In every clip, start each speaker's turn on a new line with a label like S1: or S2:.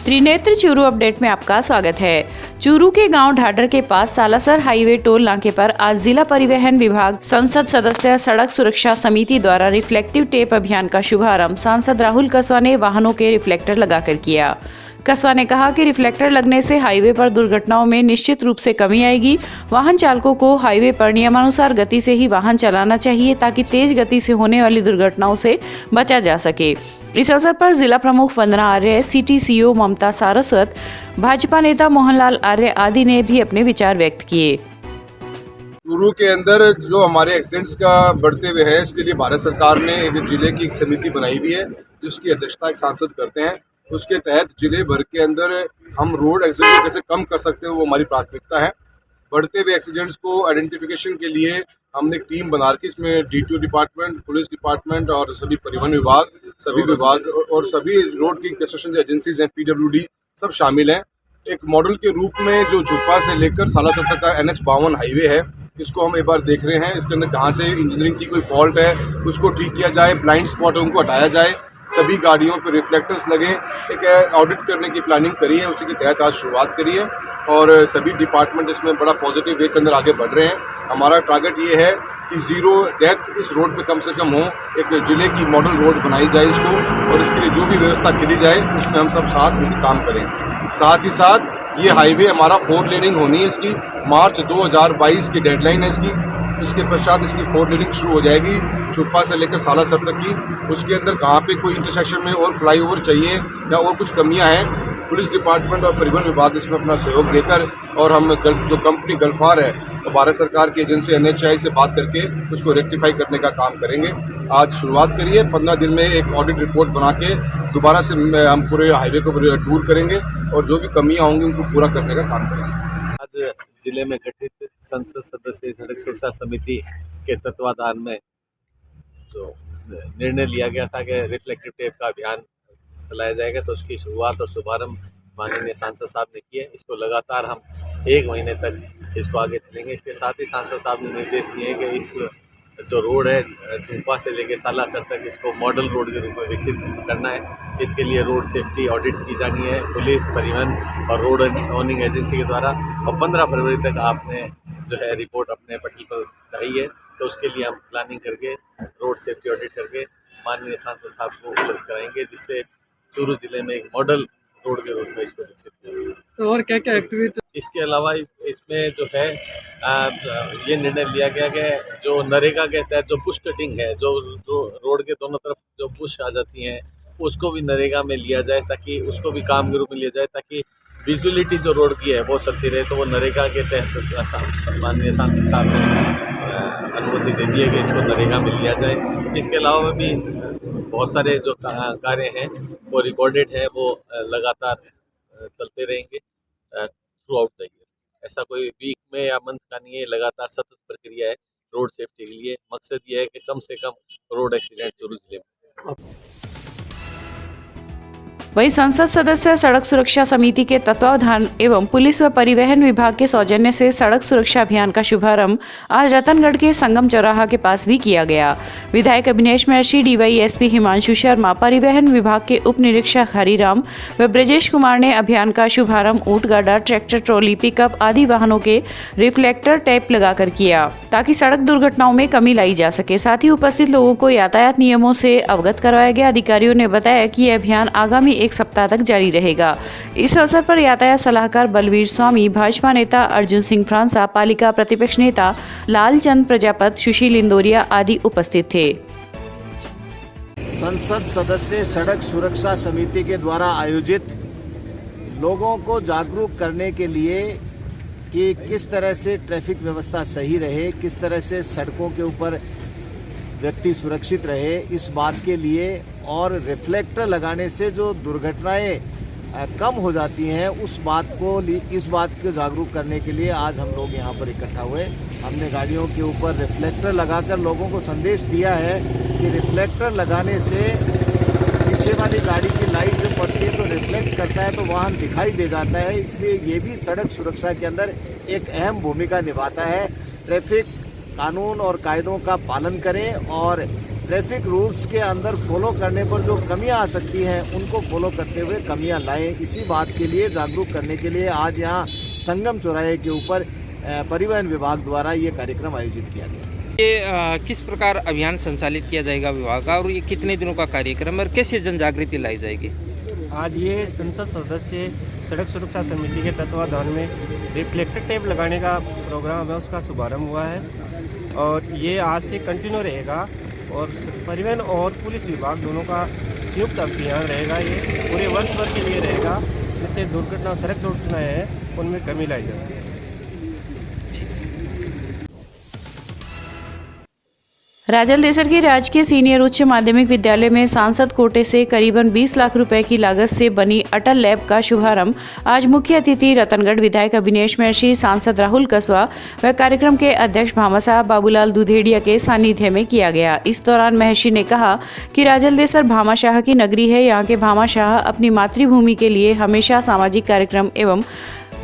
S1: Trinetra Churu update में आपका स्वागत है। चूरू के गांव ढाडर के पास सालासर हाईवे टोल नाके पर आज जिला परिवहन विभाग संसद सदस्य सड़क सुरक्षा समिति द्वारा रिफ्लेक्टिव टेप अभियान का शुभारंभ सांसद राहुल कसवा ने वाहनों के रिफ्लेक्टर लगाकर किया। कसवा ने कहा कि रिफ्लेक्टर लगने से हाईवे पर दुर्घटनाओं में निश्चित रूप से कमी आएगी। वाहन चालकों को हाईवे पर नियमानुसार गति से ही वाहन चलाना चाहिए ताकि तेज गति से होने वाली दुर्घटनाओं से बचा जा सके। इस अवसर पर जिला प्रमुख वंदना आर्य, सिटी सीईओ ममता सारस्वत, भाजपा नेता मोहनलाल आर्य आदि ने भी अपने विचार व्यक्त किए।
S2: चूरू के अंदर जो हमारे एक्सीडेंट्स का बढ़ते हुए है, इसके लिए भारत सरकार ने एक जिले की एक समिति बनाई हुई है जिसकी अध्यक्षता एक सांसद करते हैं। उसके तहत जिले भर के अंदर हम रोड एक्सीडेंट को कैसे कम कर सकते हैं वो हमारी प्राथमिकता है। बढ़ते हुए एक्सीडेंट्स को आइडेंटिफिकेशन के लिए हमने एक टीम बना रखी, इसमें डीटीओ डिपार्टमेंट, पुलिस डिपार्टमेंट और सभी परिवहन विभाग, सभी विभाग और सभी रोड की कंस्ट्रक्शन एजेंसीज हैं, पीडब्ल्यूडी सब शामिल हैं। एक मॉडल के रूप में जो झुप्पा से लेकर सालासर तक का NH-52 हाईवे है, इसको हम एक बार देख रहे हैं। इसके अंदर कहाँ से इंजीनियरिंग की कोई फॉल्ट है उसको ठीक किया जाए, ब्लाइंड स्पॉट है उनको हटाया जाए, सभी गाड़ियों पर रिफ्लेक्टर्स लगें। एक ऑडिट करने की प्लानिंग करी है, उसी के तहत आज शुरुआत करी है और सभी डिपार्टमेंट इसमें बड़ा पॉजिटिव वे के अंदर आगे बढ़ रहे हैं। हमारा टारगेट ये है कि ज़ीरो डेथ इस रोड पे कम से कम हो, एक जिले की मॉडल रोड बनाई जाए इसको, और इसके लिए जो भी व्यवस्था करी जाए उसमें हम सब साथ मिलकर काम करें। साथ ही साथ ये हाईवे हमारा 4 लेनिंग होनी है, इसकी मार्च 2022 की डेडलाइन है इसकी। इसके पश्चात इसकी 4 लेनिंग शुरू हो जाएगी झुप्पा से लेकर सालासर तक की। उसके अंदर कहाँ पे कोई इंटरसेक्शन में और फ्लाईओवर चाहिए या और कुछ कमियां हैं, पुलिस डिपार्टमेंट और परिवहन विभाग इसमें अपना सहयोग देकर, और हम जो कंपनी गल्फार है तो भारत सरकार की एजेंसी NHAI से बात करके उसको रेक्टिफाई करने का काम करेंगे। आज शुरुआत करिए, 15 दिन में एक ऑडिट रिपोर्ट बना के दोबारा से हम पूरे हाईवे को टूर करेंगे और जो भी कमियां होंगी उनको पूरा करने का काम करेंगे।
S3: आज जिले में गठित संसद सदस्य सड़क सुरक्षा समिति के तत्वाधान में जो निर्णय लिया गया था कि रिफ्लेक्टिव टेप का अभियान चलाया जाएगा, तो उसकी शुरुआत और शुभारंभ माननीय सांसद साहब ने किया है। इसको लगातार हम 1 महीने तक इसको आगे चलेंगे। इसके साथ ही सांसद साहब ने निर्देश दिए कि इस जो रोड है झुप्पा से लेकर सालासर तक, इसको मॉडल रोड के रूप में विकसित करना है। इसके लिए रोड सेफ्टी ऑडिट की जानी है पुलिस, परिवहन और रोड ओनिंग एजेंसी के द्वारा, और 15 फरवरी तक आपने जो है रिपोर्ट अपने पटल पर चाहिए, तो उसके लिए हम प्लानिंग करके रोड सेफ्टी ऑडिट करके माननीय सांसद साहब को उपलब्ध कराएंगे, जिससे चूरू जिले में एक मॉडल रोड के रूप में इसको विकसित किया जा सके।
S4: तो और क्या क्या एक्टिविटी?
S3: इसके अलावा इसमें जो है ये निर्णय लिया गया कि जो नरेगा के तहत जो बुश कटिंग है, जो रोड के दोनों तरफ जो बुश आ जाती हैं, उसको भी नरेगा में लिया जाए, ताकि उसको भी काम के रूप में लिया जाए, ताकि विजुअलिटी जो रोड की है वो चलती रहे। तो वो नरेगा के तहत माननीय सांसद साहब ने अनुमति दे दी है कि इसको नरेगा में लिया जाए। इसके अलावा भी बहुत सारे जो कार्य हैं वो रिकॉर्डेड है, वो लगातार चलते रहेंगे थ्रू आउट द ईयर। ऐसा कोई वीक में या मंथ का नहीं है, लगातार सतत प्रक्रिया है रोड सेफ्टी के लिए। मकसद ये है कि कम से कम रोड एक्सीडेंट चूरू जिले में।
S1: वहीं संसद सदस्य सड़क सुरक्षा समिति के तत्वावधान एवं पुलिस व परिवहन विभाग के सौजन्य से सड़क सुरक्षा अभियान का शुभारंभ आज रतनगढ़ के संगम चौराहा के पास भी किया गया। विधायक अभिनेश महर्षि, DYSP हिमांशु शर्मा, परिवहन विभाग के उप निरीक्षक हरिराम व ब्रजेश कुमार ने अभियान का शुभारंभ ऊंट गाड़ा, ट्रैक्टर, ट्रॉली, पिकअप आदि वाहनों के रिफ्लेक्टर टेप लगाकर किया, ताकि सड़क दुर्घटनाओं में कमी लाई जा सके। साथ ही उपस्थित लोगों को यातायात नियमों से अवगत करवाया गया। अधिकारियों ने बताया कि यह अभियान आगामी 1 सप्ताह तक जारी रहेगा। इस अवसर पर यातायात सलाहकार बलवीर स्वामी, भाजपा नेता अर्जुन सिंह फ्रांसा, पालिका प्रतिपक्ष नेता लालचंद प्रजापत, सुशील इंदौरिया आदि उपस्थित थे।
S5: संसद सदस्य सड़क सुरक्षा समिति के द्वारा आयोजित लोगों को जागरूक करने के लिए कि किस तरह से ट्रैफिक व्यवस्था सही रहे, किस तरह से सड़कों के ऊपर व्यक्ति सुरक्षित रहे, इस बात के लिए, और रिफ्लेक्टर लगाने से जो दुर्घटनाएं कम हो जाती हैं इस बात को जागरूक करने के लिए आज हम लोग यहाँ पर इकट्ठा हुए। हमने गाड़ियों के ऊपर रिफ्लेक्टर लगाकर लोगों को संदेश दिया है कि रिफ्लेक्टर लगाने से पीछे वाली गाड़ी की लाइट जो पड़ती है तो रिफ्लेक्ट करता है, तो वाहन दिखाई दे जाता है। इसलिए ये भी सड़क सुरक्षा के अंदर एक अहम भूमिका निभाता है। ट्रैफिक कानून और कायदों का पालन करें और ट्रैफिक रूल्स के अंदर फॉलो करने पर जो कमियां आ सकती हैं उनको फॉलो करते हुए कमियां लाएं। इसी बात के लिए जागरूक करने के लिए आज यहाँ संगम चौराहे के ऊपर परिवहन विभाग द्वारा ये कार्यक्रम आयोजित किया गया।
S4: ये किस प्रकार अभियान संचालित किया जाएगा विभाग का, और ये कितने दिनों का कार्यक्रम और कैसे जन जागृति लाई जाएगी?
S6: आज ये संसद सदस्य सड़क सुरक्षा समिति के तत्वाधान में रिफ्लेक्टर टेप लगाने का प्रोग्राम है, उसका शुभारंभ हुआ है और ये आज से कंटिन्यू रहेगा और परिवहन और पुलिस विभाग दोनों का संयुक्त अभियान रहेगा। ये पूरे वर्ष भर के लिए रहेगा, जिससे दुर्घटना सड़क दुर्घटनाएँ हैं उनमें कमी लाई जा सके।
S1: राजल देसर के राजकीय सीनियर उच्च माध्यमिक विद्यालय में सांसद कोटे से करीबन 20 लाख रुपए की लागत से बनी अटल लैब का शुभारंभ आज मुख्य अतिथि रतनगढ़ विधायक अभिनेश महर्षि, सांसद राहुल कसवा व कार्यक्रम के अध्यक्ष भामाशाह बाबूलाल दुधेड़िया के सानिध्य में किया गया। इस दौरान महर्षि ने कहा कि राजल देसर भामाशाह की नगरी है। यहाँ के भामाशाह अपनी मातृभूमि के लिए हमेशा सामाजिक कार्यक्रम एवं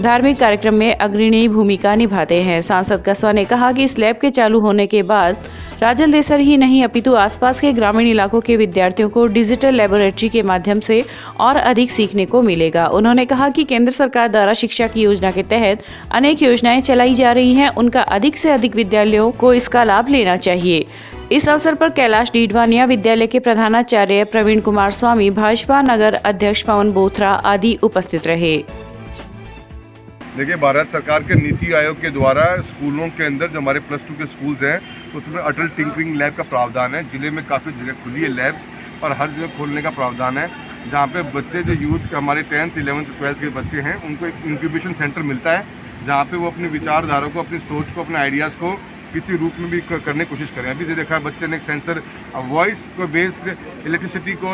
S1: धार्मिक कार्यक्रम में अग्रणी भूमिका निभाते हैं। सांसद कसवा ने कहा कि इस लैब के चालू होने के बाद राजल देसर ही नहीं अपितु आसपास के ग्रामीण इलाकों के विद्यार्थियों को डिजिटल लेबोरेटरी के माध्यम से और अधिक सीखने को मिलेगा। उन्होंने कहा कि केंद्र सरकार द्वारा शिक्षा की योजना के तहत अनेक योजनाएं चलाई जा रही हैं, उनका अधिक से अधिक विद्यालयों को इसका लाभ लेना चाहिए। इस अवसर पर कैलाश डीडवानिया विद्यालय के प्रधानाचार्य प्रवीण कुमार स्वामी, भाजपा नगर अध्यक्ष पवन बोथरा आदि उपस्थित रहे।
S2: देखिए, भारत सरकार के नीति आयोग के द्वारा स्कूलों के अंदर जो हमारे +2 के स्कूल्स हैं उसमें अटल टिंकरिंग लैब का प्रावधान है। जिले में काफ़ी जगह खुली है लैब्स और हर जगह खोलने का प्रावधान है, जहाँ पे बच्चे जो यूथ हमारे 10th, 11th, 12th के बच्चे हैं उनको एक इंक्यूबेशन सेंटर मिलता है, जहाँ पे वो अपनी विचारधारा को, अपनी सोच को, अपने आइडियाज़ को किसी रूप में भी करने की कोशिश करें। अभी जो देखा है बच्चे ने एक सेंसर वॉइस को बेस्ड इलेक्ट्रिसिटी को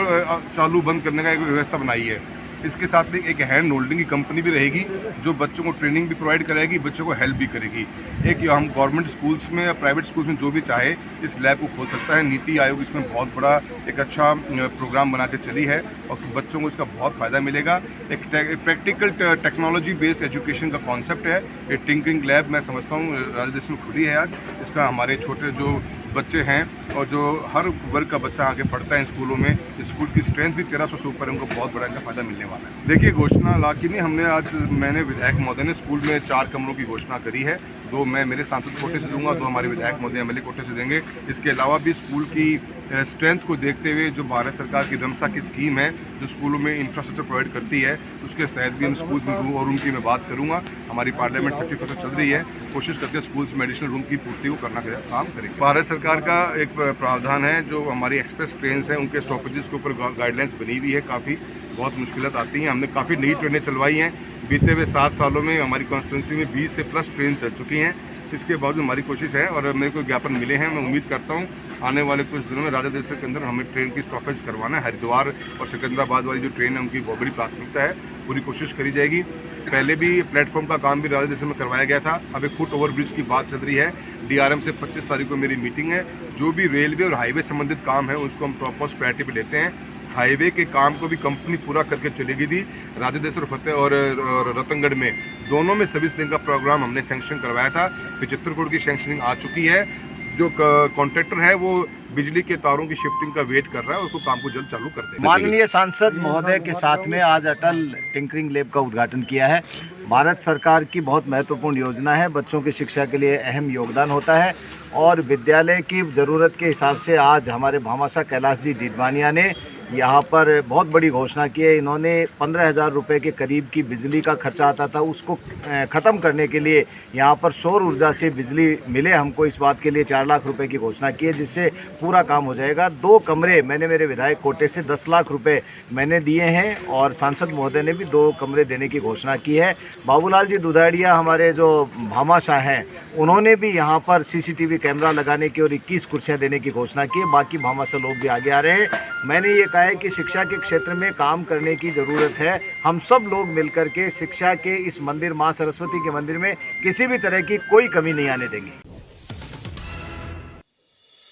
S2: चालू बंद करने का एक व्यवस्था बनाई है। इसके साथ में एक हैंड होल्डिंग की कंपनी भी रहेगी जो बच्चों को ट्रेनिंग भी प्रोवाइड करेगी, बच्चों को हेल्प भी करेगी। एक हम गवर्नमेंट स्कूल्स में या प्राइवेट स्कूल्स में जो भी चाहे इस लैब को खोल सकता है। नीति आयोग इसमें बहुत बड़ा एक अच्छा प्रोग्राम बना के चली है और बच्चों को इसका बहुत फ़ायदा मिलेगा। एक प्रैक्टिकल टेक्नोलॉजी बेस्ड एजुकेशन का कॉन्सेप्ट है। ये टिंकरिंग लैब मैं समझता हूँ राजल देसर में खुली है आज। इसका हमारे छोटे जो बच्चे हैं और जो हर वर्ग का बच्चा आगे पढ़ता है स्कूलों में, स्कूल की स्ट्रेंथ भी 1300 से ऊपर है, उनको बहुत बड़ा इनका फ़ायदा मिलने वाला है। देखिए, घोषणा लाकी नहीं, मैंने विधायक महोदय ने स्कूल में 4 कमरों की घोषणा करी है। 2 मैं मेरे सांसद कोटे से दूंगा, 2 हमारे विधायक महोदय MLA कोटे से देंगे। इसके अलावा भी स्कूल की स्ट्रेंथ को देखते हुए जो भारत सरकार की रमसा की स्कीम है जो स्कूलों में इंफ्रास्ट्रक्चर प्रोवाइड करती है, उसके तहत भी हम स्कूल्स में रूम की मैं बात करूँगा। हमारी पार्लियामेंट 51 चल रही है, कोशिश करते हैं स्कूल्स में एडिशनल रूम की पूर्ति को करना काम करेंगे। भारत सरकार का एक प्रावधान है जो हमारी एक्सप्रेस ट्रेन हैं उनके स्टॉपेजेस के ऊपर गाइडलाइंस बनी हुई है। काफ़ी बहुत मुश्किलात आती हैं। हमने काफ़ी नई ट्रेनें चलवाई हैं। बीते हुए 7 सालों में हमारी कॉन्स्टिट्यूंसी में 20 से प्लस ट्रेन चल चुकी हैं। इसके बाद हमारी कोशिश है और मेरे को ज्ञापन मिले हैं। मैं उम्मीद करता हूँ आने वाले कुछ दिनों में राजल देसर के अंदर हमें ट्रेन की स्टॉपेज करवाना है। हरिद्वार और सिकंदराबाद वाली जो ट्रेन है उनकी बहुत बड़ी प्राथमिकता है, पूरी कोशिश करी जाएगी। पहले भी प्लेटफॉर्म का काम भी राजल देसर में करवाया गया था। अब एक फुट ओवर ब्रिज की बात चल रही है। DRM से 25 तारीख को मेरी मीटिंग है। जो भी रेलवे और हाईवे संबंधित काम है उसको हम टॉप प्रायोरिटी पे लेते हैं। हाईवे के काम को भी कंपनी पूरा करके चलेगी थी। राजल देसर फतेह और रतनगढ़ में दोनों में सर्विस लेन का प्रोग्राम हमने सैंक्शन करवाया था। 75 करोड़ की सैंक्शनिंग आ चुकी है। जो कॉन्ट्रैक्टर है वो बिजली के तारों की शिफ्टिंग का वेट कर रहा है, उसको काम को जल्द चालू कर देगा।
S5: माननीय सांसद महोदय के साथ में आज अटल टिंकरिंग लैब का उद्घाटन किया है। भारत सरकार की बहुत महत्वपूर्ण योजना है, बच्चों की शिक्षा के लिए अहम योगदान होता है और विद्यालय की ज़रूरत के हिसाब से आज हमारे भामाशाह कैलाश जी डीडवानिया ने यहाँ पर बहुत बड़ी घोषणा की है। इन्होंने 15,000 रुपये के करीब की बिजली का खर्चा आता था, उसको ख़त्म करने के लिए यहाँ पर सौर ऊर्जा से बिजली मिले हमको, इस बात के लिए 4 लाख रुपए की घोषणा की है, जिससे पूरा काम हो जाएगा। 2 कमरे मैंने मेरे विधायक कोटे से 10 लाख रुपए मैंने दिए हैं और सांसद महोदय ने भी 2 कमरे देने की घोषणा की है। बाबूलाल जी दुधाड़िया हमारे जो भामाशाह हैं उन्होंने भी यहाँ पर CCTV कैमरा लगाने की और 21 कुर्सियाँ देने की घोषणा की है। बाकी भामाशाह लोग भी आगे आ रहे हैं। मैंने ये है कि शिक्षा के क्षेत्र में काम करने की ज़रूरत है। हम सब लोग मिलकर के शिक्षा के इस मंदिर माँ सरस्वती के मंदिर में किसी भी तरह की कोई कमी नहीं आने देंगे।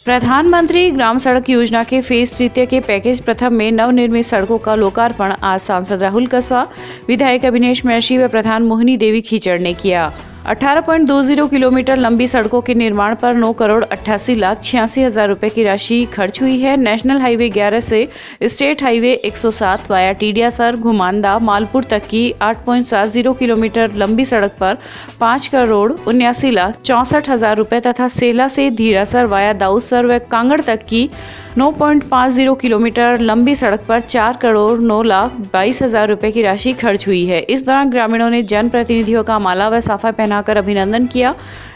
S1: प्रधानमंत्री ग्राम सड़क योजना के फेज 3 के पैकेज प्रथम में नवनिर्मित सड़कों का लोकार्पण आज सांसद राहुल कसवा, विधायक अभिनेश महर्षि व प्रधान मोहिनी देवी खीचड़ ने किया। 18.20 किलोमीटर लंबी सड़कों के निर्माण पर 9,88,86,000 रुपए की राशि खर्च हुई है। नेशनल हाईवे 11 से स्टेट हाईवे 107 वाया टीडियासर घुमानदा मालपुर तक की 8.70 किलोमीटर लंबी सड़क पर 5,79,64,000 रुपए तथा सेला से धीरासर वाया दाऊदसर व कांगड़ तक की 9.50 किलोमीटर लंबी सड़क पर 4,09,22,000 रुपए की राशि खर्च हुई है। इस दौरान ग्रामीणों ने जनप्रतिनिधियों का माला व साफा पहनाकर अभिनंदन किया।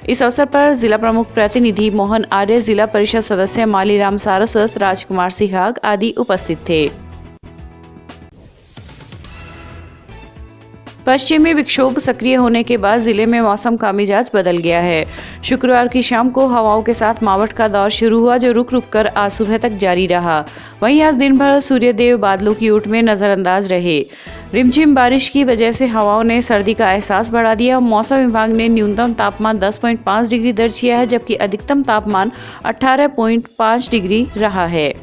S1: इस अवसर पर जिला प्रमुख प्रतिनिधि मोहन आर्य, जिला परिषद सदस्य मालीराम सारस्वत, राजकुमार सिहाग आदि उपस्थित थे। पश्चिमी विक्षोभ सक्रिय होने के बाद जिले में मौसम का मिजाज बदल गया है। शुक्रवार की शाम को हवाओं के साथ मावठ का दौर शुरू हुआ, जो रुक रुक कर आज सुबह तक जारी रहा। वहीं आज दिन भर सूर्यदेव बादलों की ऊट में नजरअंदाज रहे। रिमझिम बारिश की वजह से हवाओं ने सर्दी का एहसास बढ़ा दिया। मौसम विभाग ने न्यूनतम तापमान 10.5 डिग्री दर्ज किया है, जबकि अधिकतम तापमान 18.5 डिग्री रहा है।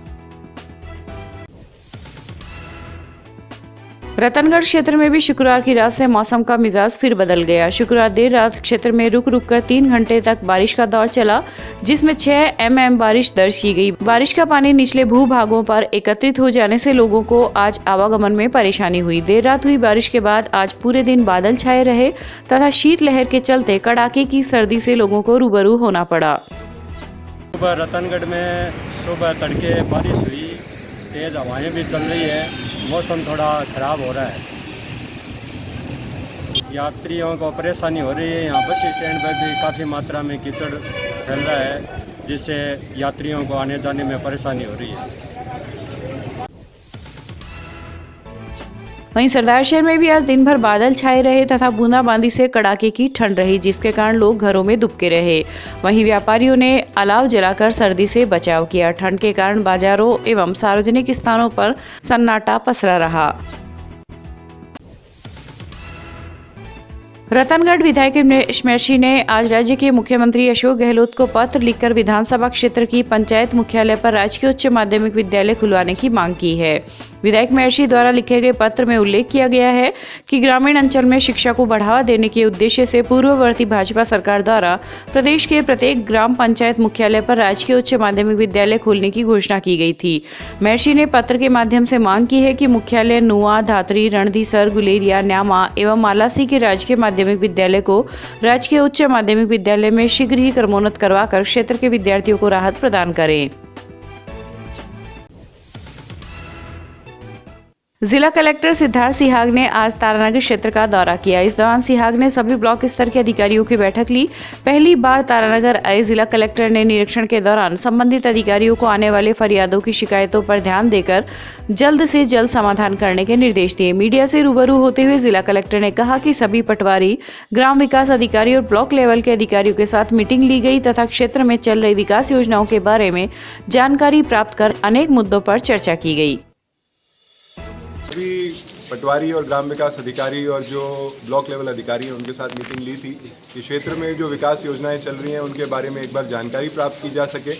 S1: रतनगढ़ क्षेत्र में भी शुक्रवार की रात से मौसम का मिजाज फिर बदल गया। शुक्रवार देर रात क्षेत्र में रुक रुक कर 3 घंटे तक बारिश का दौर चला, जिसमें 6 mm बारिश दर्ज की गई। बारिश का पानी निचले भूभागों पर एकत्रित हो जाने से लोगों को आज आवागमन में परेशानी हुई। देर रात हुई बारिश के बाद आज पूरे दिन बादल छाए रहे तथा शीतलहर के चलते कड़ाके की सर्दी से लोगों को रूबरू होना पड़ा।
S7: सुबह रतनगढ़ में सुबह तड़के बारिश हुई, तेज हवाएं भी चल रही है, मौसम थोड़ा ख़राब हो रहा है। यात्रियों को परेशानी हो रही है। यहाँ बस स्टैंड पर भी काफ़ी मात्रा में कीचड़ फैल रहा है, जिससे यात्रियों को आने जाने में परेशानी हो रही है।
S1: वहीं सरदारशहर में भी आज दिन भर बादल छाए रहे तथा बूंदाबांदी से कड़ाके की ठंड रही, जिसके कारण लोग घरों में दुबके रहे। वहीं व्यापारियों ने अलाव जलाकर सर्दी से बचाव किया। ठंड के कारण बाजारों एवं सार्वजनिक स्थानों पर सन्नाटा पसरा रहा। रतनगढ़ विधायक उमेश महर्षि ने आज राज्य के मुख्यमंत्री अशोक गहलोत को पत्र लिखकर विधानसभा क्षेत्र की पंचायत मुख्यालय पर राजकीय उच्च माध्यमिक विद्यालय खुलवाने की मांग की है। विधायक महर्षि द्वारा लिखे गए पत्र में उल्लेख किया गया है कि ग्रामीण अंचल में शिक्षा को बढ़ावा देने के उद्देश्य से पूर्ववर्ती भाजपा सरकार द्वारा प्रदेश के प्रत्येक ग्राम पंचायत मुख्यालय पर राजकीय उच्च माध्यमिक विद्यालय खोलने की घोषणा की गई थी। महर्षि ने पत्र के माध्यम से मांग की है कि मुख्यालय नुआ, धातरी, रणधीसर, गुलेरिया, न्यामा एवं मालासी के राजकीय माध्यमिक विद्यालय को राजकीय उच्च माध्यमिक विद्यालय में शीघ्र ही क्रमोन्नत करवाकर क्षेत्र के विद्यार्थियों को राहत प्रदान करें। जिला कलेक्टर सिद्धार्थ सिहाग ने आज तारानगर क्षेत्र का दौरा किया। इस दौरान सिहाग ने सभी ब्लॉक स्तर के अधिकारियों की बैठक ली। पहली बार तारानगर आए जिला कलेक्टर ने निरीक्षण के दौरान संबंधित अधिकारियों को आने वाले फरियादों की शिकायतों पर ध्यान देकर जल्द से जल्द समाधान करने के निर्देश दिए। मीडिया से रूबरू होते हुए जिला कलेक्टर ने कहा कि सभी पटवारी, ग्राम विकास अधिकारी और ब्लॉक लेवल के अधिकारियों के साथ मीटिंग ली गई तथा क्षेत्र में चल रही विकास योजनाओं के बारे में जानकारी प्राप्त कर अनेक मुद्दों पर चर्चा की गई।
S8: अभी पटवारी और ग्राम विकास अधिकारी और जो ब्लॉक लेवल अधिकारी हैं उनके साथ मीटिंग ली थी कि क्षेत्र में जो विकास योजनाएं चल रही हैं उनके बारे में एक बार जानकारी प्राप्त की जा सके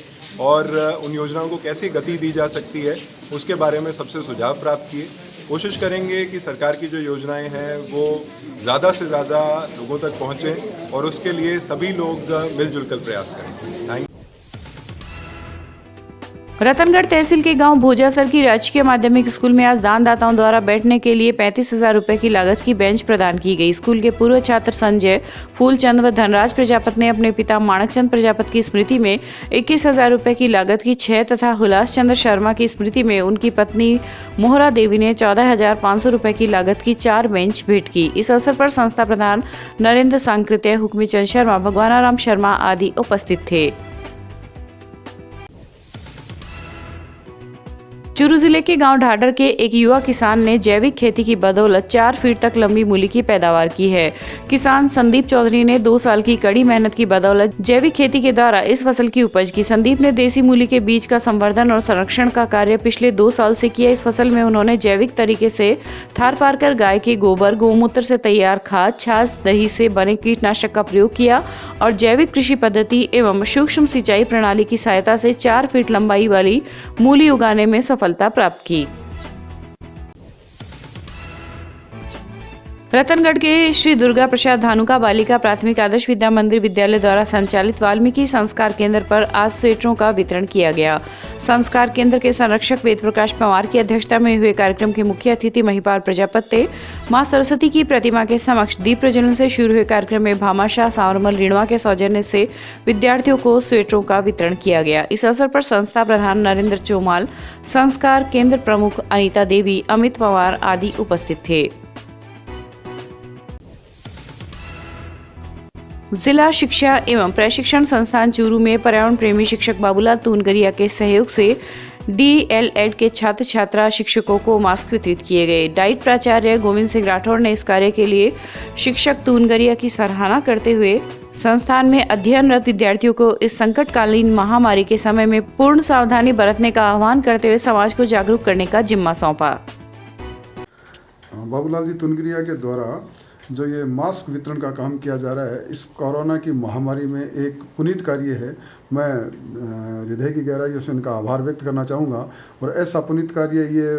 S8: और उन योजनाओं को कैसे गति दी जा सकती है उसके बारे में सबसे सुझाव प्राप्त किए। कोशिश करेंगे कि सरकार की जो योजनाएं हैं वो ज़्यादा से ज़्यादा लोगों तक पहुँचें और उसके लिए सभी लोग मिलजुल कर प्रयास करें। Thank you.
S1: रतनगढ़ तहसील के गांव भोजासर की राजकीय माध्यमिक स्कूल में आज दानदाताओं द्वारा बैठने के लिए 35,000 रुपए की लागत की बेंच प्रदान की गई। स्कूल के पूर्व छात्र संजय, फूलचंद व धनराज प्रजापति ने अपने पिता माणकचंद प्रजापति की स्मृति में 21,000 रुपए की लागत की 6 तथा हुलास चंद्र शर्मा की स्मृति में उनकी पत्नी मोहरा देवी ने 14,500 रुपए की लागत की 4 बेंच भेंट की। इस अवसर पर संस्था प्रधान नरेंद्र सांकृत्य, हुक्मीचंद शर्मा, भगवानाराम शर्मा आदि उपस्थित थे। चूरू जिले के गांव ढाडर के एक युवा किसान ने जैविक खेती की बदौलत 4 फीट तक लंबी मूली की पैदावार की है। किसान संदीप चौधरी ने 2 साल की कड़ी मेहनत की बदौलत जैविक खेती के द्वारा इस फसल की उपज की। संदीप ने देसी मूली के बीज का संवर्धन और संरक्षण का कार्य पिछले 2 साल से किया। इस फसल में उन्होंने जैविक तरीके से थार पार कर गाय के गोबर, गौमूत्र से तैयार खाद, छाछ, दही से बने कीटनाशक का प्रयोग किया और जैविक कृषि पद्धति एवं सूक्ष्म सिंचाई प्रणाली की सहायता से 4 फीट लंबाई वाली मूली उगाने में सफलता प्राप्त की। रतनगढ़ के श्री दुर्गा प्रसाद धानुका बालिका प्राथमिक आदर्श विद्या मंदिर विद्यालय द्वारा संचालित वाल्मीकि संस्कार केंद्र पर आज स्वेटरों का वितरण किया गया। संस्कार केंद्र के संरक्षक वेद प्रकाश पवार की अध्यक्षता में हुए कार्यक्रम के मुख्य अतिथि महिपाल प्रजापति मां सरस्वती की प्रतिमा के समक्ष दीप प्रज्वलन से शुरू हुए कार्यक्रम में भामाशाह सांवरमल ऋणवा के सौजन्य से विद्यार्थियों को स्वेटरों का वितरण किया गया। इस अवसर पर संस्था प्रधान नरेंद्र चौमाल, संस्कार केंद्र प्रमुख अनीता देवी, अमित पवार आदि उपस्थित थे। जिला शिक्षा एवं प्रशिक्षण संस्थान चूरू में पर्यावरण प्रेमी शिक्षक बाबूलाल तूनगरिया के सहयोग से DLED के छात्र छात्रा शिक्षकों को मास्क वितरित किए गए। डाइट प्राचार्य गोविंद सिंह राठौड़ ने इस कार्य के लिए शिक्षक तूनगरिया की सराहना करते हुए संस्थान में अध्ययनरत विद्यार्थियों को इस संकटकालीन महामारी के समय में पूर्ण सावधानी बरतने का आह्वान करते हुए समाज को जागरूक करने का जिम्मा सौंपा।
S9: बाबूलाल जी तूनगरिया के द्वारा जो ये मास्क वितरण का काम किया जा रहा है, इस कोरोना की महामारी में एक पुनीत कार्य है। मैं हृदय की गहराइयों से उनका आभार व्यक्त करना चाहूँगा। और ऐसा पुनीत कार्य ये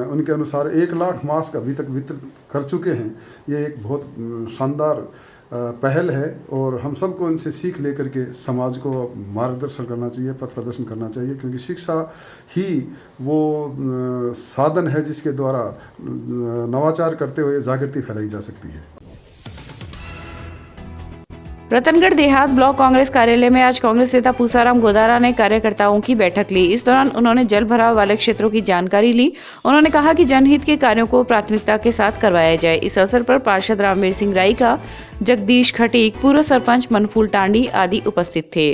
S9: उनके अनुसार 1 लाख मास्क अभी तक वितरित कर चुके हैं। ये एक बहुत शानदार पहल है और हम सबको इनसे सीख लेकर के समाज को मार्गदर्शन करना चाहिए, पथ प्रदर्शन करना चाहिए, क्योंकि शिक्षा ही वो साधन है जिसके द्वारा नवाचार करते हुए जागृति फैलाई जा सकती है।
S1: रतनगढ़ देहात ब्लॉक कांग्रेस कार्यालय में आज कांग्रेस नेता पूसाराम गोदारा ने कार्यकर्ताओं की बैठक ली। इस दौरान उन्होंने जल भराव वाले क्षेत्रों की जानकारी ली। उन्होंने कहा कि जनहित के कार्यों को प्राथमिकता के साथ करवाया जाए। इस अवसर पर पार्षद रामवीर सिंह राईका, जगदीश खटीक, पूर्व सरपंच मनफूल टांडी आदि उपस्थित थे।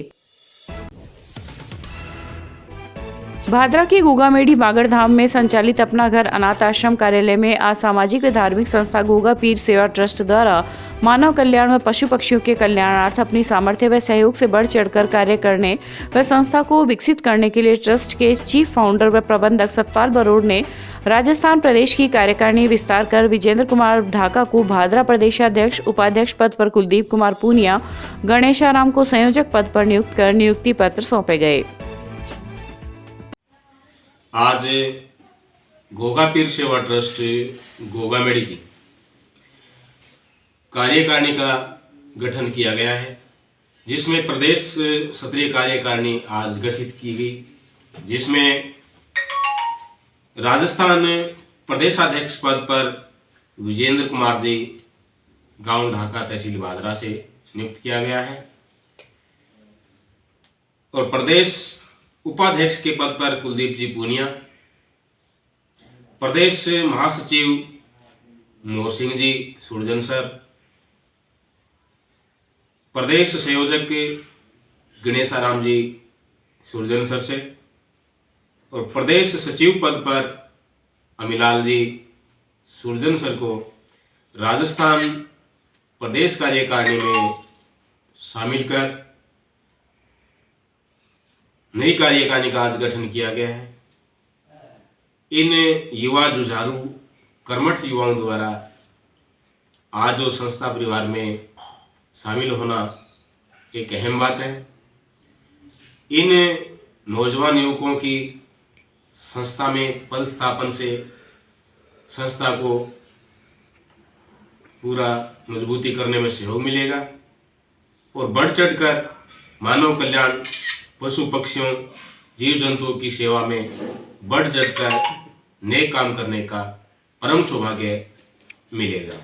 S1: भादरा के गोगामेड़ी बागड़ धाम में संचालित अपना घर अनाथ आश्रम कार्यालय में आज सामाजिक व धार्मिक संस्था गोगा पीर सेवा ट्रस्ट द्वारा मानव कल्याण व पशु पक्षियों के कल्याणार्थ अपनी सामर्थ्य व सहयोग से बढ़ चढ़कर कार्य करने व संस्था को विकसित करने के लिए ट्रस्ट के चीफ फाउंडर व प्रबंधक सतपाल बरोड़ ने राजस्थान प्रदेश की कार्यकारिणी विस्तार कर विजेंद्र कुमार ढाका को भादरा प्रदेशाध्यक्ष उपाध्यक्ष पद पर कुलदीप कुमार पूनिया, गणेशाराम को संयोजक पद पर नियुक्त कर नियुक्ति पत्र सौंपे गए।
S10: आज गोगा पीर सेवा ट्रस्ट गोगामेड़ी की कार्यकारिणी का गठन किया गया है, जिसमें प्रदेश सत्रीय कार्यकारिणी आज गठित की गई, जिसमें राजस्थान प्रदेशाध्यक्ष पद पर विजेंद्र कुमार जी गांव ढाका तहसील भादरा से नियुक्त किया गया है और प्रदेश उपाध्यक्ष के पद पर कुलदीप जी पूनिया, प्रदेश महासचिव मोर सिंह जी सुरजनसर, प्रदेश संयोजक गणेशाराम जी सुरजनसर से और प्रदेश सचिव पद पर अमिलाल जी सुरजनसर को राजस्थान प्रदेश कार्यकारिणी में शामिल कर नई कार्यकारिणी का आज गठन किया गया है। इन युवा जुझारू कर्मठ युवाओं द्वारा आज जो संस्था परिवार में शामिल होना एक अहम बात है। इन नौजवान युवकों की संस्था में पदस्थापन से संस्था को पूरा मजबूती करने में सहयोग मिलेगा और बढ़ चढ़कर मानव कल्याण, पशु पक्षियों, जीव जंतुओं की सेवा में बढ़ चढ़कर नए काम करने का परम सौभाग्य मिलेगा।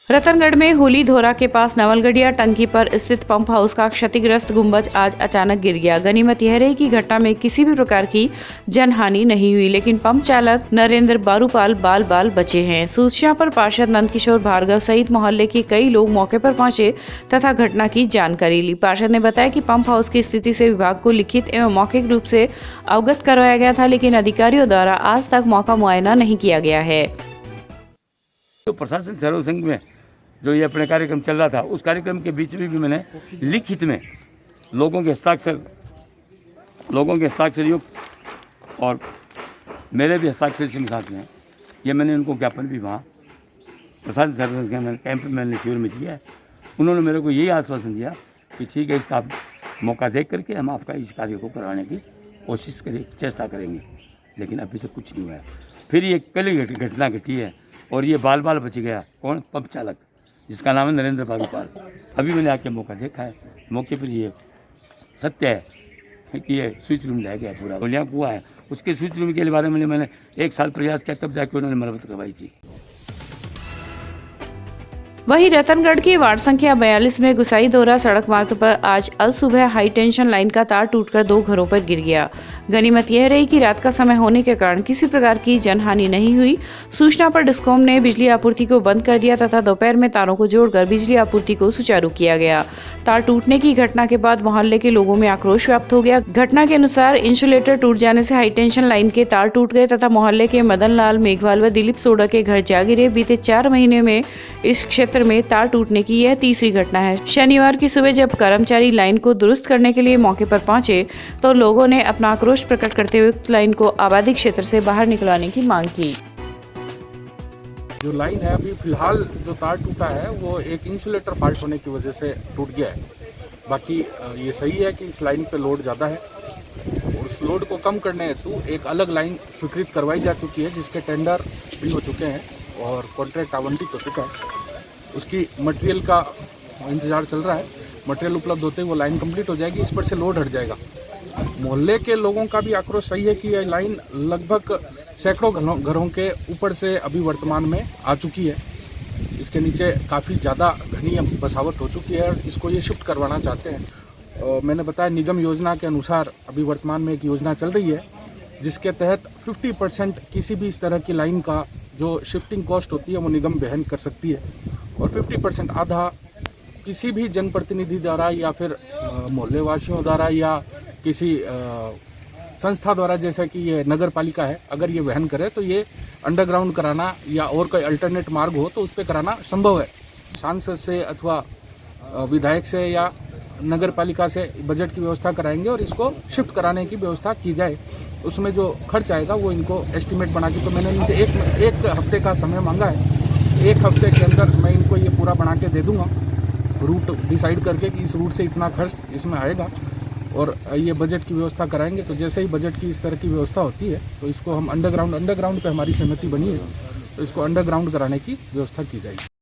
S1: रतनगढ़ में होली धोरा के पास नवलगढ़िया टंकी पर स्थित पंप हाउस का क्षतिग्रस्त गुंबज आज अचानक गिर गया। गनीमत यह रही कि घटना में किसी भी प्रकार की जनहानि नहीं हुई, लेकिन पंप चालक नरेंद्र बारूपाल बाल बचे हैं। सूचना पर पार्षद नंदकिशोर भार्गव सहित मोहल्ले के कई लोग मौके पर पहुंचे तथा घटना की जानकारी ली। पार्षद ने बताया कि पंप हाउस की स्थिति से विभाग को लिखित एवं मौखिक रूप से अवगत करवाया गया था, लेकिन अधिकारियों द्वारा आज तक मौका मुआयना नहीं किया गया है।
S11: तो प्रशासन सहयोग संघ में जो ये अपने कार्यक्रम चल रहा था, उस कार्यक्रम के बीच में भी मैंने लिखित में लोगों के हस्ताक्षर युक्त और मेरे भी हस्ताक्षर से साथ में ये मैंने उनको ज्ञापन भी वहाँ प्रशासन सहयोग संघ के कैंप में मैंने शिविर में किया है। उन्होंने मेरे को यही आश्वासन दिया कि ठीक है, इसका मौका देख करके हम आपका इस कार्य को करवाने की कोशिश चेष्टा करेंगे, लेकिन अभी तक कुछ नहीं हुआ है। फिर ये कल ही घटना घटी है और ये बाल बाल बच गया। कौन? पंप चालक, जिसका नाम है नरेंद्र पारूपाल। अभी मैंने आके मौका देखा है, मौके पर ये सत्य है कि ये स्विच रूम रह गया पूरा। गोलियाँ कुआ है, उसके स्विच रूम के बारे में मैंने 1 साल प्रयास किया, तब जाके उन्होंने मरम्मत करवाई थी।
S1: वहीं रतनगढ़ की वार्ड संख्या 42 में गुसाई दोरा सड़क मार्ग पर आज अल सुबह हाई टेंशन लाइन का तार टूटकर 2 घरों पर गिर गया। गनीमत यह रही कि रात का समय होने के कारण किसी प्रकार की जनहानि नहीं हुई। सूचना पर डिस्कॉम ने बिजली आपूर्ति को बंद कर दिया तथा दोपहर में तारों को जोड़कर बिजली आपूर्ति को सुचारू किया गया। तार टूटने की घटना के बाद मोहल्ले के लोगों में आक्रोश व्याप्त हो गया। घटना के अनुसार इंसुलेटर टूट जाने से हाई टेंशन लाइन के तार टूट गए तथा मोहल्ले के मदन लाल मेघवाल व दिलीप सोडा के घर जा गिरे। बीते 4 महीने में इस क्षेत्र में तार टूटने की यह तीसरी घटना है। शनिवार की सुबह जब कर्मचारी लाइन को दुरुस्त करने के लिए मौके पर पहुंचे तो लोगों ने अपना आक्रोश प्रकट करते हुए लाइन को आबादी क्षेत्र से बाहर निकलवाने की मांग की।
S12: जो लाइन है अभी फिलहाल जो तार टूटा है वो एक इंसुलेटर फॉल्ट होने की वजह से टूट गया है। बाकी ये सही है कि इस लाइन पे लोड ज़्यादा है और उस लोड को कम करने हेतु एक अलग लाइन स्वीकृत करवाई जा चुकी है, जिसके टेंडर भी हो चुके हैं और कॉन्ट्रैक्ट आवंटित हो चुका है। उसकी मटेरियल का इंतज़ार चल रहा है। मटेरियल उपलब्ध होते ही वो लाइन कंप्लीट हो जाएगी, इस पर से लोड हट जाएगा। मोहल्ले के लोगों का भी आक्रोश सही है कि यह लाइन लगभग सैकड़ों घरों के ऊपर से अभी वर्तमान में आ चुकी है। इसके नीचे काफ़ी ज़्यादा घनी बसावट हो चुकी है और इसको ये शिफ्ट करवाना चाहते हैं। मैंने बताया निगम योजना के अनुसार अभी वर्तमान में एक योजना चल रही है जिसके तहत 50% किसी भी इस तरह की लाइन का जो शिफ्टिंग कॉस्ट होती है वो निगम वहन कर सकती है और 50% आधा किसी भी जनप्रतिनिधि द्वारा या फिर मोहल्ले वासियों द्वारा या किसी संस्था द्वारा, जैसा कि ये नगर पालिका है, अगर ये वहन करे तो ये अंडरग्राउंड कराना या और कोई अल्टरनेट मार्ग हो तो उस पर कराना संभव है। सांसद से अथवा विधायक से या नगर पालिका से बजट की व्यवस्था कराएंगे और इसको शिफ्ट कराने की व्यवस्था की जाए। उसमें जो खर्च आएगा वो इनको एस्टिमेट बना के, तो मैंने इनसे एक हफ्ते का समय मांगा है। 1 हफ्ते के अंदर मैं इनको ये पूरा बना के दे दूंगा, रूट डिसाइड करके कि इस रूट से इतना खर्च इसमें आएगा और ये बजट की व्यवस्था कराएंगे। तो जैसे ही बजट की इस तरह की व्यवस्था होती है तो इसको हम अंडरग्राउंड पे हमारी सहमति बनी है तो इसको अंडरग्राउंड कराने की व्यवस्था की जाएगी।